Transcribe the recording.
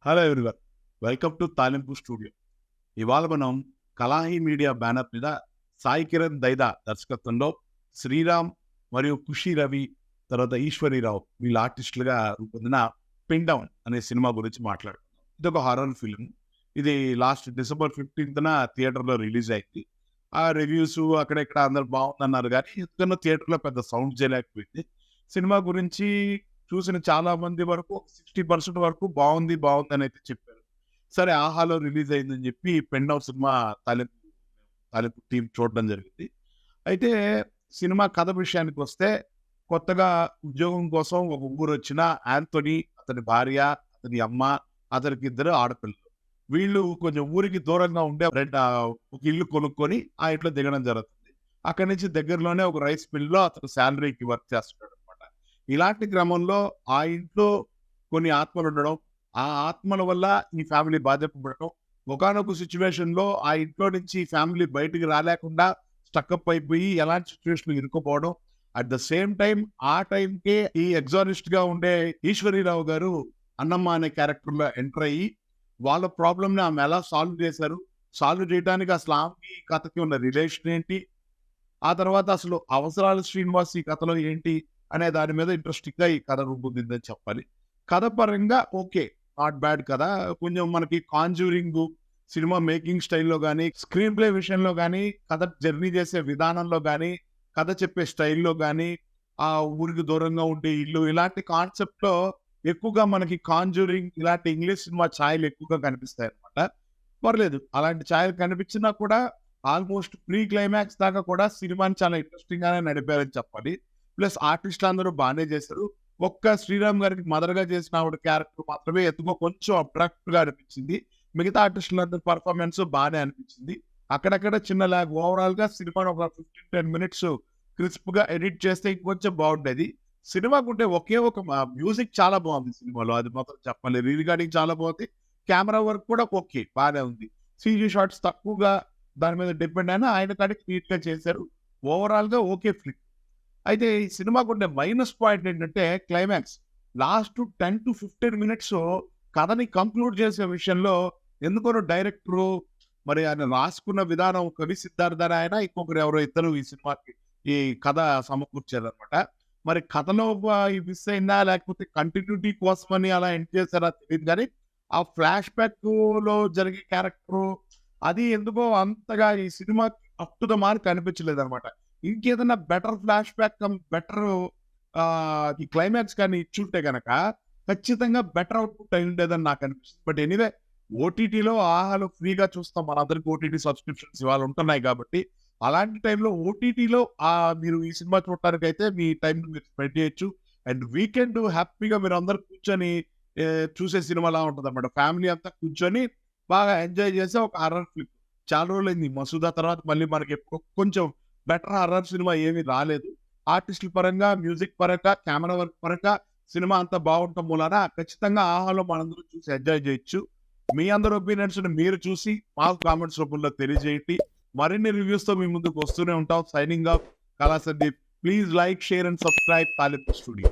Hello everyone, welcome to తాలింపు studio. ఇవాళ మనం కలాహి మీడియా బ్యానర్ మీద సాయి కిరణ్ దైదా దర్శకత్వంలో శ్రీరామ్ మరియు ఖుషి రవి, తర్వాత ఈశ్వరీరావు వీళ్ళ ఆర్టిస్టులుగా రూపొందిన పిన్ డౌన్ అనే సినిమా గురించి మాట్లాడుతున్నాం. ఇది ఒక హారర్ ఫిల్మ్. ఇది లాస్ట్ December 15th థియేటర్లో రిలీజ్ అయింది. ఆ రివ్యూస్ అక్కడెక్కడ అందరు బాగుందన్నారు, కానీ ఎందుకన్నా థియేటర్లో పెద్ద సౌండ్ చేయలేకపోయింది. సినిమా గురించి చూసిన చాలా మంది వరకు 60% వరకు బాగుంది అని అయితే చెప్పారు. సరే, ఆహాలో రిలీజ్ అయిందని చెప్పి పెన్ డౌన్ సినిమా తాలింపు టీం చూడడం జరిగింది. అయితే సినిమా కథ విషయానికి వస్తే, కొత్తగా ఉద్యోగం కోసం ఒక ఊరు వచ్చిన యాంథోనీ, అతని భార్య, అతని అమ్మ, అతనికి 2 ఆడపిల్లలు. వీళ్ళు కొంచెం ఊరికి దూరంగా ఉండే ఒక ఇల్లు కొనుక్కొని ఆ ఇంట్లో దిగడం జరుగుతుంది. అక్కడి నుంచి దగ్గరలోనే ఒక రైస్ మిల్‌లో అతను శాలరీకి వర్క్ చేస్తున్నాడు. ఇలాంటి క్రమంలో ఆ ఇంట్లో కొన్ని ఆత్మలు ఉండడం, ఆ ఆత్మల వల్ల ఈ ఫ్యామిలీ బాధింపబడటం, ఒకానొక సిచ్యువేషన్‌లో ఆ ఇంట్లో నుంచి ఈ ఫ్యామిలీ బయటికి రాలేకుండా స్టకప్ అయిపోయి ఎలాంటి సిచ్యువేషన్‌లో ఇరుక్కుపోవడం. అట్ ద సేమ్ టైమ్ ఆ టైంకే ఈ ఎగ్జారిస్ట్‌గా ఉండే ఈశ్వరీరావు గారు అన్నమ్మ అనే క్యారెక్టర్‌లో ఎంటర్ అయ్యి వాళ్ళ ప్రాబ్లమ్‌ని ఆమె ఎలా సాల్వ్ చేశారు, సాల్వ్ చేయడానికి అసలు ఆమెకి ఈ కథకి ఉన్న రిలేషన్ ఏంటి, ఆ తర్వాత అసలు అవసరాలు శ్రీనివాస్ ఈ కథలో ఏంటి అనే దాని మీద ఇంట్రెస్టింగ్‌గా ఈ కథ రూపొందిందని చెప్పాలి. కథ పరంగా ఓకే, నాట్ బ్యాడ్ కథ. కొంచెం మనకి కాంజ్యూరింగ్ సినిమా మేకింగ్ స్టైల్‌లో గాని, స్క్రీన్ ప్లే విషయంలో గాని, కథ జర్నీ చేసే విధానంలో గాని, కథ చెప్పే స్టైల్‌లో గాని, ఆ ఊరికి దూరంగా ఉండే ఇల్లు, ఇలాంటి కాన్సెప్ట్‌లో ఎక్కువగా మనకి కాంజ్యూరింగ్ ఇలాంటి ఇంగ్లీష్ సినిమా ఛాయలు ఎక్కువగా కనిపిస్తాయన్నమాట. పర్లేదు, అలాంటి ఛాయలు కనిపించినా కూడా ఆల్మోస్ట్ ప్రీ క్లైమాక్స్ దాకా కూడా సినిమాని చాలా ఇంట్రెస్టింగ్ గానే నడిపారని చెప్పాలి. ప్లస్ ఆర్టిస్టులు అందరూ బానే చేశారు. ఒక్క శ్రీరామ్ గారికి మదర్‌గా చేసిన ఆవిడ క్యారెక్టర్ మాత్రమే ఎందుకో కొంచెం అబ్రాక్ట్‌గా అనిపించింది. మిగతా ఆర్టిస్టులందరి పెర్ఫార్మెన్స్ బానే అనిపించింది. అక్కడక్కడ చిన్న లాగ్. ఓవరాల్‌గా సినిమాని ఒక 15-10 మినిట్స్ క్రిస్ప్‌గా ఎడిట్ చేస్తే ఇంకొంచెం బాగుండేది. సినిమాకుంటే ఒకే ఒక మ్యూజిక్ చాలా బాగుంది సినిమాలో. అది మాత్రం చెప్పాలి. రికార్డింగ్ చాలా బాగుంది. కెమెరా వర్క్ కూడా ఓకే, బానే ఉంది. సీజీ షాట్స్ తక్కువగా దాని మీద డిపెండ్ అయినా ఆయన కాడికి నీట్‌గా చేశారు. ఓవరాల్‌గా ఓకే ఫిల్మ్. అయితే ఈ సినిమాకుండే మైనస్ పాయింట్ ఏంటంటే క్లైమాక్స్. లాస్ట్ 10-15 మినిట్స్ కథని కంక్లూడ్ చేసే విషయంలో ఎందుకనో డైరెక్టరు, మరి ఆయన రాసుకున్న విధానం కవి సిద్ధార్థ అని ఆయన, ఇంకొకరు ఎవరో ఇద్దరు ఈ సినిమాకి ఈ కథ సమకూర్చారనమాట. మరి కథలో ఈ మిస్ అయిందా, లేకపోతే కంటిన్యూటీ కోసమని అలా ఎండ్ చేశారా తెలీదు గానీ, ఆ ఫ్లాష్ బ్యాక్‌లో జరిగే క్యారెక్టరు అది ఎందుకో అంతగా ఈ సినిమాకి అప్ టు ద మార్క్ అనిపించలేదనమాట. ఇంకేదన్నా బెటర్ ఫ్లాష్ బ్యాక్ బెటర్ ఈ క్లైమాక్స్ కానీ ఇచ్చుంటే గనక ఖచ్చితంగా బెటర్ అవుట్‌పుట్ అయ్యుండేదని నాకు అనిపిస్తుంది. బట్ ఎనీవే, ఓటీటీలో ఆహాలో ఫ్రీగా చూస్తాం. మనందరికి ఓటీటీ సబ్స్క్రిప్షన్స్ ఇవాళ ఉంటున్నాయి కాబట్టి, అలాంటి టైంలో ఓటీటీలో మీరు ఈ సినిమా చూడటానికైతే మీ టైంని మీరు స్పెండ్ చేయొచ్చు. అండ్ వీకెండ్ హ్యాపీగా మీరందరూ కూర్చొని చూసే సినిమాలా ఉంటదన్నమాట. ఫ్యామిలీ అంతా కూర్చొని బాగా ఎంజాయ్ చేసే ఒక హారర్ ఫిల్మ్. చాలా రోజులైంది 'మసూదా' తర్వాత మళ్ళీ మనకి కొంచెం బెటర్ హారర్ సినిమా ఏమీ రాలేదు. ఆర్టిస్టుల పరంగా, మ్యూజిక్ పరంగా, కెమెరా వర్క్ పరంగా సినిమా అంతా బాగుండటం మూలాన ఖచ్చితంగా ఆహాలో మనందరం చూసి ఎంజాయ్ చేయొచ్చు. మీ అందరి ఒపీనియన్స్‌ని మీరు చూసి మాకు కామెంట్స్ రూపంలో తెలియజేయండి. మరిన్ని రివ్యూస్‌తో మీ ముందుకు వస్తూనే ఉంటాం. సైనింగ్ ఆఫ్, కళా Sandeep. Please like, share and subscribe తాలింపు స్టూడియో.